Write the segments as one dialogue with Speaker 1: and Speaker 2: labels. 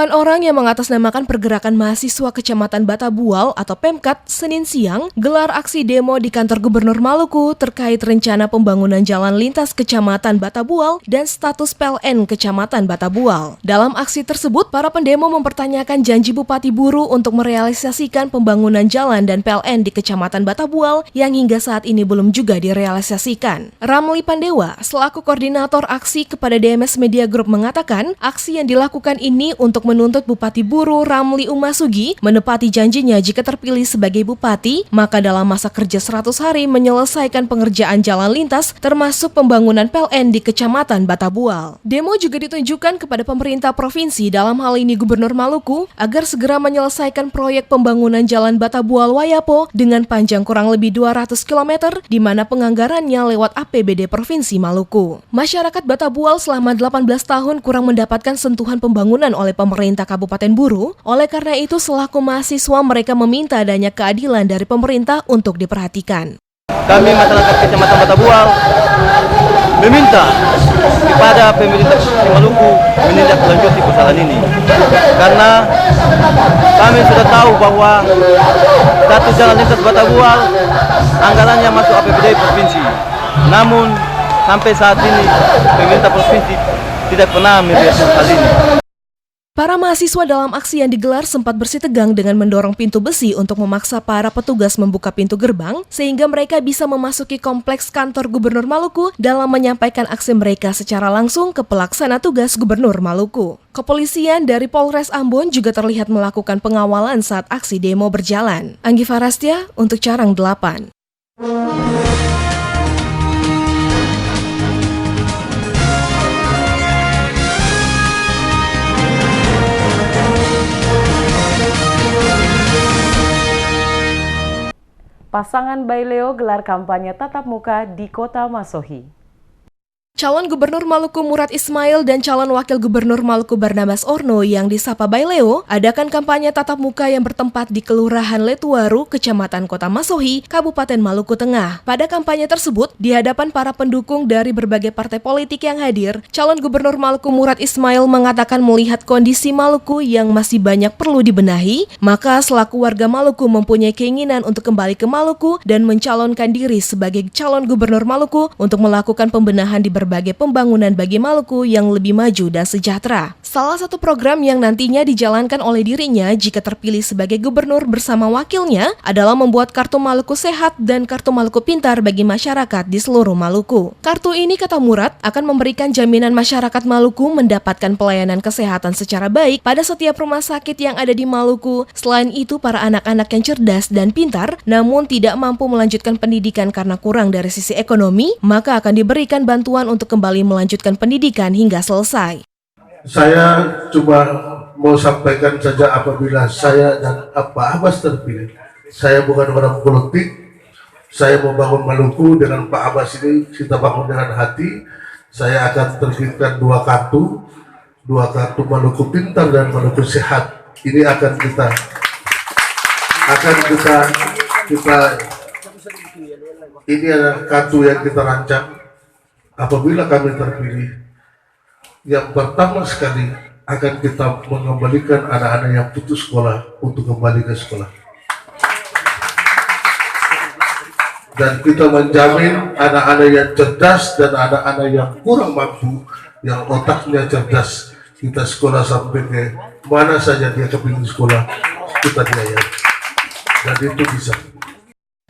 Speaker 1: Puluhan orang yang mengatasnamakan Pergerakan Mahasiswa Kecamatan Batabual atau Pemkat Senin siang gelar aksi demo di kantor Gubernur Maluku terkait rencana pembangunan jalan lintas Kecamatan Batabual dan status PLN Kecamatan Batabual. Dalam aksi tersebut, para pendemo mempertanyakan janji Bupati Buru untuk merealisasikan pembangunan jalan dan PLN di Kecamatan Batabual yang hingga saat ini belum juga direalisasikan. Ramli Pandewa, selaku koordinator aksi kepada DMS Media Group mengatakan, aksi yang dilakukan ini untuk menuntut Bupati Buru Ramli Umasugi menepati janjinya jika terpilih sebagai Bupati, maka dalam masa kerja 100 hari menyelesaikan pengerjaan jalan lintas termasuk pembangunan PLN di Kecamatan Batabual. Demo juga ditunjukkan kepada pemerintah provinsi, dalam hal ini Gubernur Maluku, agar segera menyelesaikan proyek pembangunan jalan Batabual Wayapo dengan panjang kurang lebih 200 km di mana penganggarannya lewat APBD Provinsi Maluku. Masyarakat Batabual selama 18 tahun kurang mendapatkan sentuhan pembangunan oleh pemerintah Kabupaten Buru. Oleh karena itu, selaku mahasiswa mereka meminta adanya keadilan dari pemerintah untuk diperhatikan.
Speaker 2: Kami masyarakat Kecamatan Batabual meminta kepada pemerintah Maluku menindaklanjuti persoalan ini, karena kami sudah tahu bahwa status jalan lintas Batabual anggarannya masuk APBD provinsi. Namun sampai saat ini pemerintah provinsi tidak pernah melihat hal ini.
Speaker 1: Para mahasiswa dalam aksi yang digelar sempat bersitegang dengan mendorong pintu besi untuk memaksa para petugas membuka pintu gerbang sehingga mereka bisa memasuki kompleks kantor Gubernur Maluku dalam menyampaikan aksi mereka secara langsung ke pelaksana tugas Gubernur Maluku. Kepolisian dari Polres Ambon juga terlihat melakukan pengawalan saat aksi demo berjalan. Anggi Farastia untuk Carang 8.
Speaker 3: Pasangan Baileo gelar kampanye tatap muka di Kota Masohi.
Speaker 1: Calon Gubernur Maluku Murad Ismail dan calon Wakil Gubernur Maluku Barnabas Orno yang disapa Baileo adakan kampanye tatap muka yang bertempat di Kelurahan Letuaru, Kecamatan Kota Masohi, Kabupaten Maluku Tengah. Pada kampanye tersebut, di hadapan para pendukung dari berbagai partai politik yang hadir, calon Gubernur Maluku Murad Ismail mengatakan melihat kondisi Maluku yang masih banyak perlu dibenahi, maka selaku warga Maluku mempunyai keinginan untuk kembali ke Maluku dan mencalonkan diri sebagai calon Gubernur Maluku untuk melakukan pembenahan di berbagai pembangunan bagi Maluku yang lebih maju dan sejahtera. Salah satu program yang nantinya dijalankan oleh dirinya jika terpilih sebagai gubernur bersama wakilnya adalah membuat kartu Maluku Sehat dan kartu Maluku Pintar bagi masyarakat di seluruh Maluku. Kartu ini, kata Murad, akan memberikan jaminan masyarakat Maluku mendapatkan pelayanan kesehatan secara baik pada setiap rumah sakit yang ada di Maluku. Selain itu, para anak-anak yang cerdas dan pintar namun tidak mampu melanjutkan pendidikan karena kurang dari sisi ekonomi, maka akan diberikan bantuan untuk kembali melanjutkan pendidikan hingga selesai.
Speaker 4: Saya cuma mau sampaikan saja, apabila saya dan Pak Abbas terpilih, saya bukan orang politik, saya mau bangun Maluku dengan Pak Abbas ini, kita bangun dengan hati. Saya akan terbitkan dua kartu Maluku Pintar dan Maluku Sehat. Ini akan kita ini adalah kartu yang kita rancang. Apabila kami terpilih, yang pertama sekali akan kita mengembalikan anak-anak yang putus sekolah untuk kembali ke sekolah. Dan kita menjamin anak-anak yang cerdas dan anak-anak yang kurang mampu, yang otaknya cerdas, kita sekolah sampai ke mana saja dia kepingin sekolah, kita biayai. Dan itu bisa.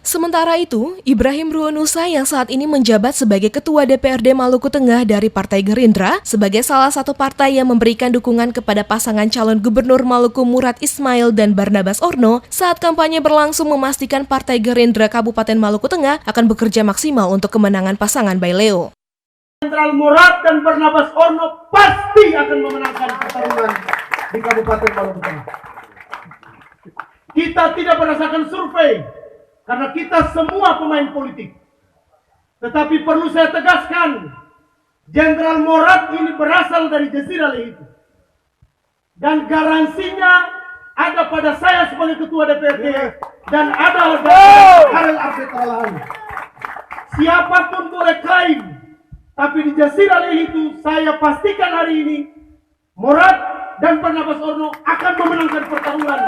Speaker 1: Sementara itu, Ibrahim Ruunusa yang saat ini menjabat sebagai Ketua DPRD Maluku Tengah dari Partai Gerindra sebagai salah satu partai yang memberikan dukungan kepada pasangan calon Gubernur Maluku Murad Ismail dan Barnabas Orno saat kampanye berlangsung memastikan Partai Gerindra Kabupaten Maluku Tengah akan bekerja maksimal untuk kemenangan pasangan Baileo.
Speaker 5: Jenderal Murad dan Barnabas Orno pasti akan memenangkan pertarungan di Kabupaten Maluku Tengah. Kita tidak berdasarkan survei, karena kita semua pemain politik. Tetapi perlu saya tegaskan, Jenderal Murad ini berasal dari Jazirah itu. Dan garansinya ada pada saya sebagai Ketua DPRD dan ada pada Karel Arsetalahan. Siapapun boleh klaim, tapi di Jazirah itu saya pastikan hari ini Murad dan Barnabas Orno akan memenangkan pertarungan.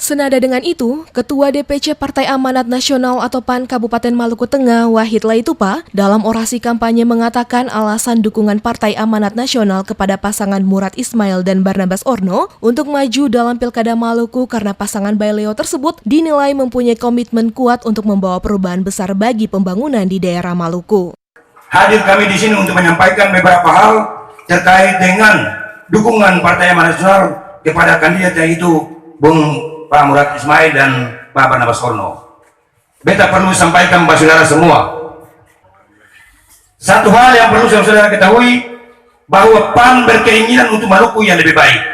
Speaker 1: Senada dengan itu, Ketua DPC Partai Amanat Nasional atau PAN Kabupaten Maluku Tengah, Wahid Laitupa, dalam orasi kampanye mengatakan alasan dukungan Partai Amanat Nasional kepada pasangan Murad Ismail dan Barnabas Orno untuk maju dalam Pilkada Maluku karena pasangan Baileo tersebut dinilai mempunyai komitmen kuat untuk membawa perubahan besar bagi pembangunan di daerah Maluku.
Speaker 6: Hadir kami di sini untuk menyampaikan beberapa hal terkait dengan dukungan Partai Amanat Nasional kepada kandidat yaitu Bung Pak Murad Ismail dan Pak Barnabas Orno. Beta perlu sampaikan kepada saudara semua. Satu hal yang perlu saudara ketahui, bahwa PAN berkeinginan untuk Maluku yang lebih baik.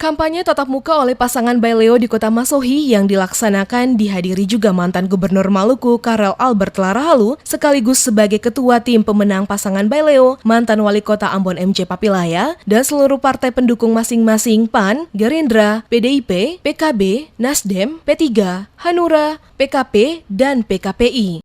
Speaker 1: Kampanye tatap muka oleh pasangan Baileo di Kota Masohi yang dilaksanakan dihadiri juga mantan Gubernur Maluku Karel Albert Larahalu sekaligus sebagai ketua tim pemenang pasangan Baileo, mantan Wali Kota Ambon MC Papilaya, dan seluruh partai pendukung masing-masing PAN, Gerindra, PDIP, PKB, Nasdem, P3, Hanura, PKP, dan PKPI.